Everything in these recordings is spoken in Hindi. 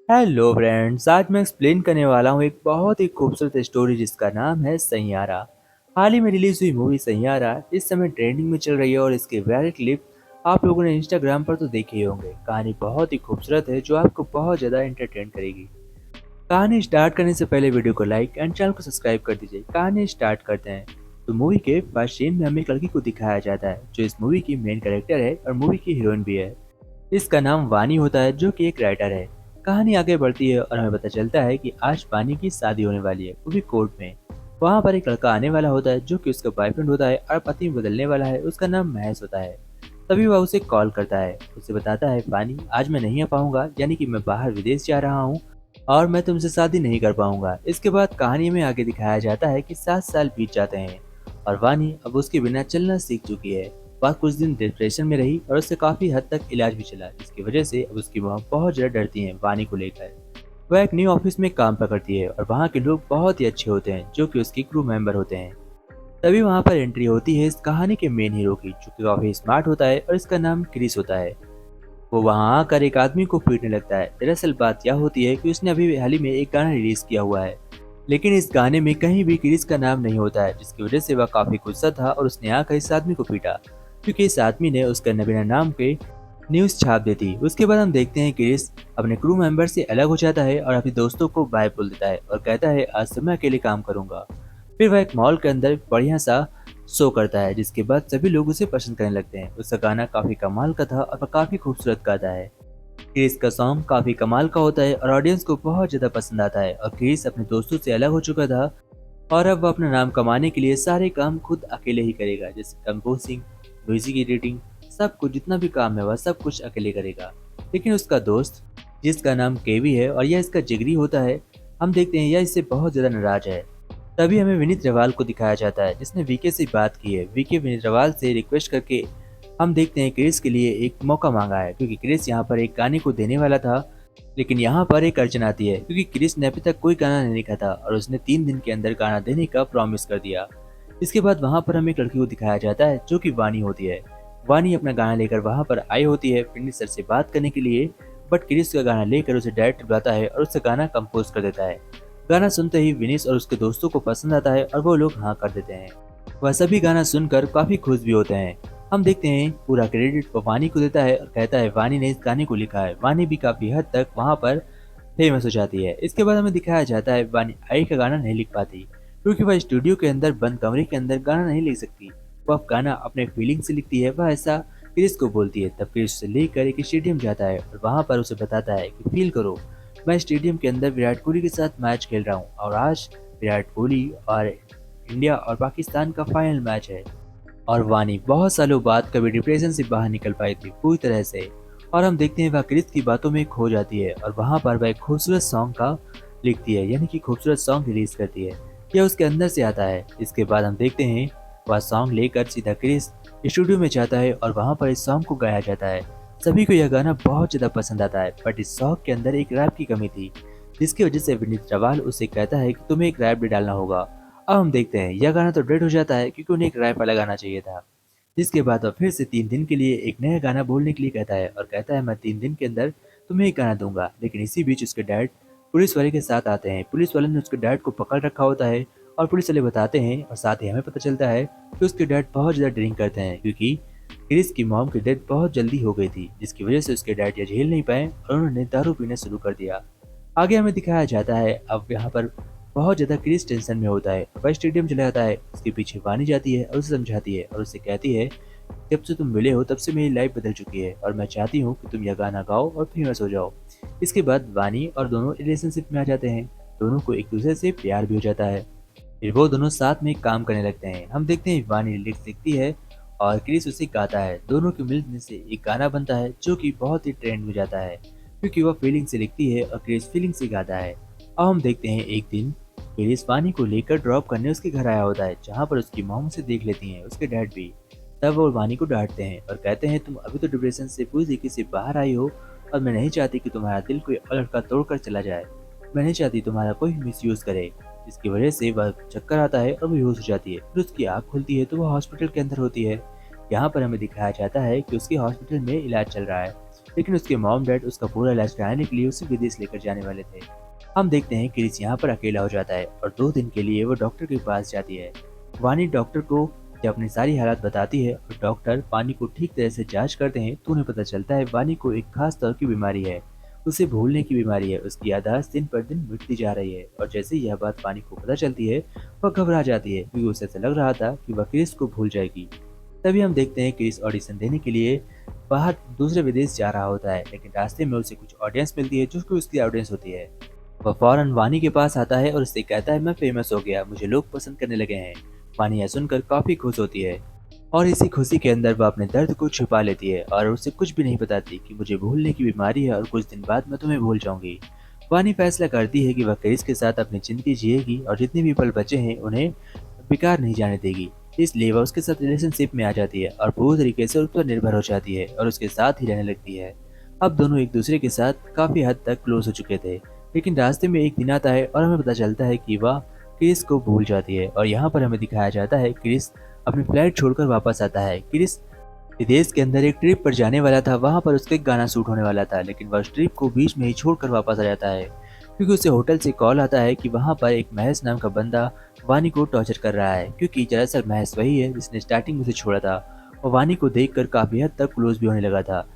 हेलो फ्रेंड्स, आज मैं एक्सप्लेन करने वाला हूँ एक बहुत ही खूबसूरत स्टोरी जिसका नाम है सैयारा। हाल ही में रिलीज हुई मूवी सैयारा इस समय ट्रेंडिंग में चल रही है और इसके वायरल क्लिप आप लोगों ने इंस्टाग्राम पर तो देखे ही होंगे। कहानी बहुत ही खूबसूरत है जो आपको बहुत ज़्यादा एंटरटेन करेगी। कहानी स्टार्ट करने से पहले वीडियो को लाइक एंड चैनल को सब्सक्राइब कर दीजिए। कहानी स्टार्ट करते हैं। तो मूवी के फर्स्ट सीन में हमें एक लड़की को दिखाया जाता है जो इस मूवी की मेन कैरेक्टर है और मूवी की हीरोइन भी है। इसका नाम वानी होता है जो कि एक राइटर है। कहानी आगे बढ़ती है और हमें पता चलता है कि आज वानी की शादी होने वाली है, वो भी कोर्ट में। वहाँ पर एक लड़का आने वाला होता है जो कि उसका बॉयफ्रेंड होता है और पति बदलने वाला है, उसका नाम महेश होता है। तभी वह उसे कॉल करता है, उसे बताता है वानी आज मैं नहीं आ पाऊंगा, यानी कि मैं बाहर विदेश जा रहा हूँ और मैं तुमसे शादी नहीं कर पाऊंगा। इसके बाद कहानी में आगे दिखाया जाता है कि 7 साल बीत जाते हैं और वानी अब उसके बिना चलना सीख चुकी है। वह कुछ दिन डिप्रेशन में रही और उससे काफी हद तक इलाज भी चला, जिसकी वजह से अब उसकी माँ बहुत ज्यादा डरती हैं वानी को लेकर। वह एक न्यू ऑफिस में काम पकड़ती है और वहाँ के लोग बहुत ही अच्छे होते हैं जो कि उसकी क्रू मेंबर होते हैं। तभी वहाँ पर एंट्री होती है इस कहानी के मेन हीरो की, जो कि काफी स्मार्ट होता है और इसका नाम क्रिस होता है। वो वहाँ आकर एक आदमी को पीटने लगता है। दरअसल बात यह होती है कि उसने अभी हाल ही में एक गाना रिलीज किया हुआ है, लेकिन इस गाने में कहीं भी क्रिस का नाम नहीं होता है, जिसकी वजह से वह काफी गुस्सा था और उसने आकर इस आदमी को पीटा, क्योंकि इस आदमी ने उसका बिना नाम के न्यूज छाप दी थी। उसके बाद हम देखते हैं क्रिस अपने क्रू मेंबर से अलग हो जाता है और अपने दोस्तों को बाय बोल देता है और कहता है आज से मैं अकेले काम करूंगा। फिर वह एक मॉल के अंदर बढ़िया सा शो करता है, जिसके बाद सभी लोग उसे पसंद करने लगते हैं। उसका गाना काफी कमाल का था और वह काफी खूबसूरत गाता है। क्रिस का सॉन्ग काफी कमाल का होता है और ऑडियंस को बहुत ज्यादा पसंद आता है। और क्रिस अपने दोस्तों से अलग हो चुका था और अब वह अपना नाम कमाने के लिए सारे काम खुद अकेले ही करेगा, जैसे कंपोजिंग, म्यूजिक एडिटिंग, सब कुछ जितना भी काम है वह सब कुछ अकेले करेगा। लेकिन उसका दोस्त जिसका नाम केवी है और यह इसका जिगरी होता है, हम देखते हैं यह इससे बहुत ज्यादा नाराज है। तभी हमें विनीत रवाल को दिखाया जाता है जिसने वीके से बात की है। वीके विनीत रवाल से रिक्वेस्ट करके हम देखते हैं क्रिस के लिए एक मौका मांगा है, क्योंकि क्रिस यहाँ पर एक गाने को देने वाला था। लेकिन यहाँ पर एक अड़चन आती है, क्योंकि क्रिस ने अभी तक कोई गाना नहीं लिखा था और उसने 3 दिन के अंदर गाना देने का प्रॉमिस कर दिया। इसके बाद वहाँ पर हमें एक लड़की को दिखाया जाता है जो कि वानी होती है। वानी अपना गाना लेकर वहाँ पर आई होती है विनीत सर से बात करने के लिए, बट क्रिस का गाना लेकर उसे डायरेक्ट बुलाता है और उससे गाना कंपोज कर देता है। गाना सुनते ही विनीस और उसके दोस्तों को पसंद आता है और वो लोग हाँ कर देते हैं। वह सभी गाना सुनकर काफी खुश भी होते हैं। हम देखते हैं पूरा क्रेडिट वो वानी को देता है और कहता है वानी ने इस गाने को लिखा है। वानी भी काफी हद तक वहाँ पर फेमस हो जाती है। इसके बाद हमें दिखाया जाता है वानी आई का गाना नहीं लिख पाती, क्योंकि वह स्टूडियो के अंदर बंद कमरे के अंदर गाना नहीं लिख सकती। वह गाना अपने फीलिंग से लिखती है, वह ऐसा क्रिस को बोलती है। तब क्रिस उसे लेकर एक स्टेडियम जाता है और वहाँ पर उसे बताता है कि फील करो, मैं स्टेडियम के अंदर विराट कोहली के साथ मैच खेल रहा हूँ और आज विराट कोहली और इंडिया और पाकिस्तान का फाइनल मैच है। और वानी बहुत सालों बाद कभी डिप्रेशन से बाहर निकल पाई थी पूरी तरह से। और हम देखते हैं वह क्रिस की बातों में खो जाती है और वहाँ पर वह एक खूबसूरत सॉन्ग का लिखती है, यानी कि खूबसूरत सॉन्ग रिलीज करती है। यह उसके अंदर से आता है। इसके बाद हम देखते हैं वह सॉन्ग लेकर सीधा क्रिस स्टूडियो में जाता है और वहाँ पर इस सॉन्ग को गाया जाता है। सभी को यह गाना बहुत ज्यादा पसंद आता है, बट इस सॉन्ग के अंदर एक रैप की कमी थी, जिसकी वजह से विनीत रवाल उसे कहता है कि तुम्हें एक रैप भी डालना होगा। अब हम देखते हैं यह गाना तो डेड हो जाता है, क्योंकि उन्हें एक रैप वाला गाना चाहिए था। जिसके बाद वह फिर से 3 दिन के लिए एक नया गाना बोलने के लिए कहता है और कहता है मैं 3 दिन के अंदर तुम्हें एक गाना दूंगा। लेकिन इसी बीच उसके डैड पुलिस वाले के साथ आते हैं। पुलिस वाले ने उसके डैड को पकड़ रखा होता है और पुलिस वाले बताते हैं और साथ ही हमें पता चलता है कि उसके डैड बहुत ज़्यादा ड्रिंक करते हैं, क्योंकि क्रिस की मॉम की डेथ बहुत जल्दी हो गई थी, जिसकी वजह से उसके डैड यह झेल नहीं पाए और उन्होंने दारू पीना शुरू कर दिया। आगे हमें दिखाया जाता है अब यहाँ पर बहुत ज्यादा क्रिस टेंशन में होता है। वह स्टेडियम चला जाता है, उसके पीछे वानी जाती है और उसे समझाती है और उसे कहती है जब से तुम मिले हो तब से मेरी लाइफ बदल चुकी है और मैं चाहती हूँ कि तुम यह गाना गाओ और फेमस हो जाओ। इसके बाद वानी और दोनों रिलेशनशिप में आ जाते हैं। दोनों को एक दूसरे से प्यार भी हो जाता है। फिर वो दोनों साथ में काम करने लगते हैं। हम देखते हैं वानी लिरिक्स लिखती है और क्रिस उसे गाता है। दोनों के मिलने से एक गाना बनता है जो कि बहुत ही ट्रेंड में जाता है, क्योंकि वह फीलिंग से लिखती है और क्रिस फीलिंग से गाता है। अब हम देखते हैं एक दिन क्रिस वानी को लेकर ड्रॉप करने उसके घर आया होता है, जहाँ पर उसकी मॉम उसे देख लेती हैं, उसके डैड भी। तब वो वानी को डांटते हैं और कहते हैं तुम अभी तो डिप्रेशन से पूरी तरीके से बाहर आई हो और मैं नहीं चाहती कि तुम्हारा दिल कोई और लड़का तोड़कर चला जाए। मैं नहीं चाहती तुम्हारा कोई मिसयूज करे। इसकी वजह से वह चक्कर आता है और वो बेहोश हो जाती है। फिर उसकी आँख खुलती है तो वह हॉस्पिटल के अंदर होती है। यहाँ पर हमें दिखाया जाता है कि उसके हॉस्पिटल में इलाज चल रहा है लेकिन उसके मॉम डैड उसका पूरा इलाज कराने के लिए उसे विदेश लेकर जाने वाले थे। हम देखते हैं क्रिस यहाँ पर अकेला हो जाता है और 2 दिन के लिए वो डॉक्टर के पास जाती है। वानी डॉक्टर को जब अपनी सारी हालत बताती है और डॉक्टर वानी को ठीक तरह से जांच करते हैं तो उन्हें पता चलता है वानी को एक खास तरह की बीमारी है। उसे भूलने की बीमारी है। उसकी याददाश्त दिन पर दिन मिटती जा रही है और जैसे ही यह बात वानी को पता चलती है वह घबरा जाती है क्योंकि उसे ऐसा लग रहा था कि वह क्रिस को भूल जाएगी। तभी हम देखते हैं क्रिस ऑडिशन देने के लिए बाहर दूसरे विदेश जा रहा होता है, लेकिन रास्ते में उसे कुछ ऑडियंस मिलती है जो कि उसकी ऑडियंस होती है। वह फौरन वानी के पास आता है और उससे कहता है, मैं फेमस हो गया, मुझे लोग पसंद करने लगे हैं। वानी यह सुनकर काफी खुश होती है और इसी खुशी के अंदर वह अपने दर्द को छुपा लेती है और उसे कुछ भी नहीं बताती कि मुझे भूलने की बीमारी है और कुछ दिन बाद मैं तुम्हें भूल जाऊंगी। वानी फैसला करती है कि वह क्रिस के साथ अपनी जिंदगी जिएगी और जितने भी पल बचे हैं उन्हें बेकार नहीं जाने देगी। इसलिए वह उसके साथ रिलेशनशिप में आ जाती है और पूरी तरीके से उस पर निर्भर हो जाती है और उसके साथ ही रहने लगती है। अब दोनों एक दूसरे के साथ काफी हद तक क्लोज हो चुके थे, लेकिन रास्ते में एक दिन आता है और हमें पता चलता है कि वह क्रिस को भूल जाती है और यहाँ पर हमें दिखाया जाता है क्रिस अपनी फ्लाइट छोड़कर वापस आता है। क्रिस विदेश के अंदर एक ट्रिप पर जाने वाला था, वहां पर उसका एक गाना शूट होने वाला था, लेकिन वह उस ट्रिप को बीच में ही छोड़कर वापस आ जाता है क्योंकि उसे होटल से कॉल आता है कि वहां पर एक महेश नाम का बंदा वानी को टॉर्चर कर रहा है, क्योंकि दरअसल महेश वही है जिसने स्टार्टिंग में उसे छोड़ा था और वानी को देखकर काफी हद तक क्लोज भी होने लगा था।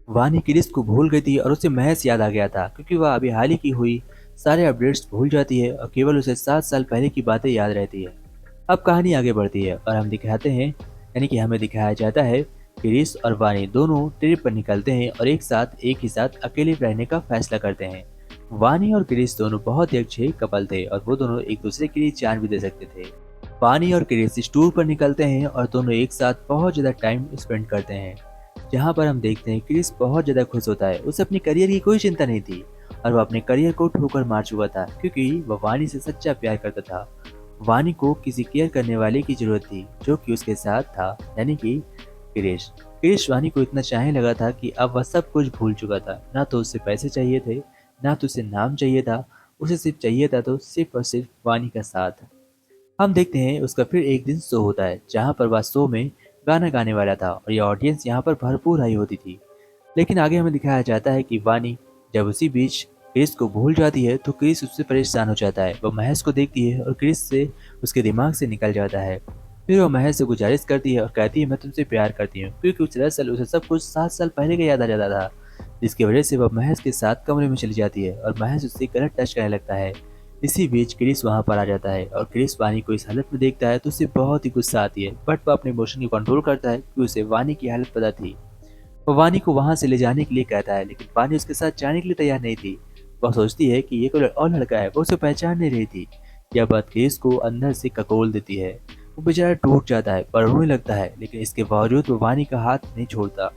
वानी क्रिस को भूल गई थी और उसे महेश याद आ गया था क्योंकि वह अभी हाल ही की हुई सारे अपडेट्स भूल जाती है और केवल उसे 7 साल पहले की बातें याद रहती है। अब कहानी आगे बढ़ती है और हम दिखाते हैं, यानी कि हमें दिखाया जाता है क्रिस और वानी दोनों ट्रिप पर निकलते हैं और एक ही साथ अकेले रहने का फैसला करते हैं। वानी और क्रिस दोनों बहुत ही अच्छे कपल थे और वो दोनों एक दूसरे के लिए जान भी दे सकते थे। वानी और क्रिस इस टूर पर निकलते हैं और दोनों एक साथ बहुत ज्यादा टाइम स्पेंड करते हैं, जहाँ पर हम देखते हैं क्रिस बहुत ज्यादा खुश होता है। उसे अपने करियर की कोई चिंता नहीं थी और वह अपने करियर को ठोकर मार चुका था क्योंकि वह वानी से सच्चा प्यार करता था। वानी को किसी केयर करने वाले की जरूरत थी जो कि उसके साथ था, यानी कि क्रिश। क्रिश वानी को इतना चाहने लगा था कि अब वह सब कुछ भूल चुका था। ना तो उसे पैसे चाहिए थे, ना तो उसे नाम चाहिए था, उसे सिर्फ चाहिए था तो सिर्फ और सिर्फ वानी का साथ। हम देखते हैं उसका फिर एक दिन शो होता है जहाँ पर वह शो में गाना गाने वाला था और यह ऑडियंस यहाँ पर भरपूर आई होती थी। लेकिन आगे हमें दिखाया जाता है कि वानी जब उसी बीच क्रिस को भूल जाती है तो क्रिस उससे परेशान हो जाता है। वह महेश को देखती है और क्रिस से उसके दिमाग से निकल जाता है। फिर वह महेश से गुजारिश करती है और कहती है, मैं तुमसे प्यार करती हूँ, क्योंकि दरअसल उसे सब कुछ 7 साल पहले का याद आ जाता था, जिसकी वजह से वह महेश के साथ कमरे में चली जाती है और महेश उससे गलत टच करने लगता है। इसी बीच क्रिस वहां पर आ जाता है और क्रिस वानी को इस हालत में देखता है तो उसे बहुत ही गुस्सा आती है, बट वह अपने इमोशन को कंट्रोल करता है क्योंकि उसे वानी की हालत पता थी। वो वानी को वहां से ले जाने के लिए कहता है, लेकिन वानी उसके साथ जाने के लिए तैयार नहीं थी। वह सोचती है कि ये कोई और लड़का है, वो उसे पहचान नहीं रही थी। यह बात क्रिस को अंदर से ककोल देती है। वो बेचारा टूट जाता है पर रोने लगता है, लेकिन इसके बावजूद वो वानी का हाथ नहीं छोड़ता।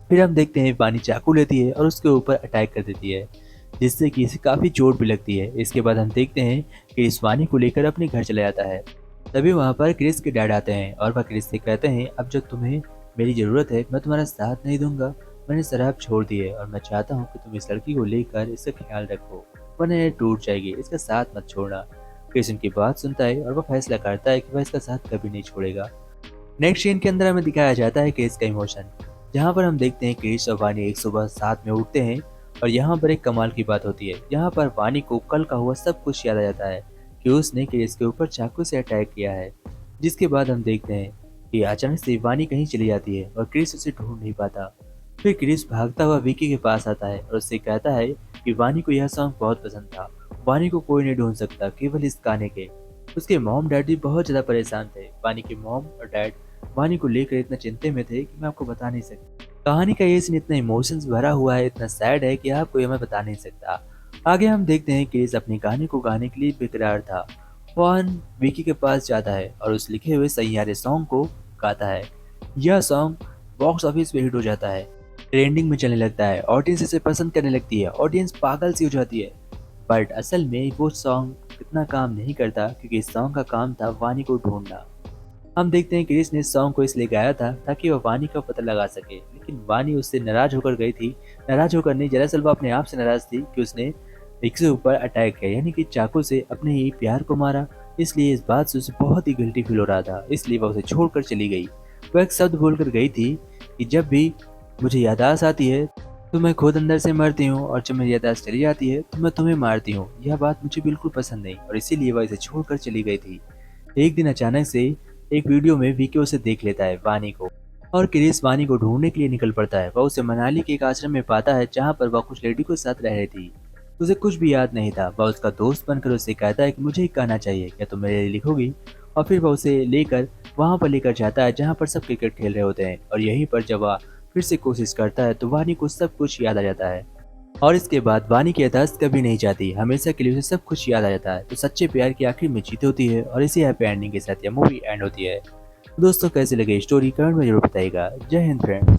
फिर हम देखते हैं वानी चाकू लेती है और उसके ऊपर अटैक कर देती है, जिससे कि इसे काफी चोट भी लगती है। इसके बाद हम देखते हैं कि इस वानी को लेकर अपने घर चला जाता है। तभी वहां पर क्रिस के डैड आते हैं और वह क्रिस से कहते हैं, अब जब तुम्हें मेरी जरूरत है मैं तुम्हारा साथ नहीं दूंगा। मैंने शराब छोड़ दी है और मैं चाहता हूँ कि तुम इस लड़की को लेकर इसका ख्याल रखो, वरना ये टूट जाएगी, इसका साथ मत छोड़ना। क्रिस उनकी बात सुनता है और वह फैसला करता है कि वह इसका साथ कभी नहीं छोड़ेगा। नेक्स्ट सीन के अंदर हमें दिखाया जाता है क्रिस का इमोशन, जहाँ पर हम देखते हैं क्रिस और वानी एक सुबह साथ में उठते हैं और यहाँ पर एक कमाल की बात होती है। यहाँ पर वानी को कल का हुआ सब कुछ याद आ जाता है कि उसने क्रिस के ऊपर चाकू से अटैक किया है। जिसके बाद हम देखते हैं कि अचानक से वानी कहीं चली जाती है और क्रिस उसे ढूंढ नहीं पाता। फिर क्रिस भागता हुआ विकी के पास आता है और उससे कहता है कि वानी को यह सॉन्ग बहुत पसंद था, वानी को कोई नहीं ढूंढ सकता केवल इस गाने के। उसके मॉम डैड भी बहुत ज्यादा परेशान थे। वानी के मॉम और डैड वानी को लेकर इतना चिंते में थे कि मैं आपको बता नहीं सकता। कहानी का ये सीन इतना इमोशंस भरा हुआ है, इतना सैड है कि आपको ये मैं बता नहीं सकता। आगे हम देखते हैं कि इस अपनी कहानी को गाने के लिए बेकरार था। फॉन विकी के पास जाता है और उस लिखे हुए सैयारे सॉन्ग को गाता है। यह सॉन्ग बॉक्स ऑफिस पे हिट हो जाता है, ट्रेंडिंग में चलने लगता है, ऑडियंस इसे पसंद करने लगती है, ऑडियंस पागल सी हो जाती है। बट असल में वो सॉन्ग इतना काम नहीं करता क्योंकि इस सॉन्ग का काम था वानी को ढूंढना। हम देखते हैं क्रिस ने इस सॉन्ग को इसलिए गाया था ताकि वह वानी का पता लगा सके, लेकिन वानी उससे नाराज होकर गई थी। नाराज होकर नहीं, दरअसल वो अपने आप से नाराज थी कि उसने इसके ऊपर अटैक किया, यानी कि चाकू से अपने ही प्यार को मारा। इसलिए इस बात से उसे बहुत ही गिल्टी फील हो रहा था, इसलिए वह उसे छोड़कर चली गई। वह एक शब्द बोलकर गई थी कि जब भी मुझे याददाश्त आती है तो मैं खुद अंदर से मरती हूँ और जब मेरी याददाश्त चली जाती है तो मैं तुम्हें मारती हूँ। यह बात मुझे बिल्कुल पसंद नहीं और इसीलिए वह इसे छोड़कर चली गई थी। एक दिन अचानक से एक वीडियो में विकी उसे देख लेता है, वानी को, और क्रिस वानी को ढूंढने के लिए निकल पड़ता है। वह उसे मनाली के एक आश्रम में पाता है जहाँ पर वह कुछ लेडी के साथ रह रही थी। उसे कुछ भी याद नहीं था। वह उसका दोस्त बनकर उससे कहता है कि मुझे एक गाना चाहिए, क्या तुम मेरे लिए लिखोगी? और फिर वह उसे लेकर वहाँ पर लेकर जाता है जहाँ पर सब क्रिकेट खेल रहे होते हैं। और यहीं पर जब वह फिर से कोशिश करता है तो वानी को सब कुछ याद आ जाता है। और इसके बाद वानी की याददाश्त कभी नहीं जाती, हमेशा के लिए उसे सब कुछ याद आ जाता है। तो सच्चे प्यार की आखिर में जीत होती है और इसी हैप्पी एंडिंग के साथ यह मूवी एंड होती है। दोस्तों कैसी लगी स्टोरी कमेंट में जरूर बताइएगा। जय हिंद फ्रेंड।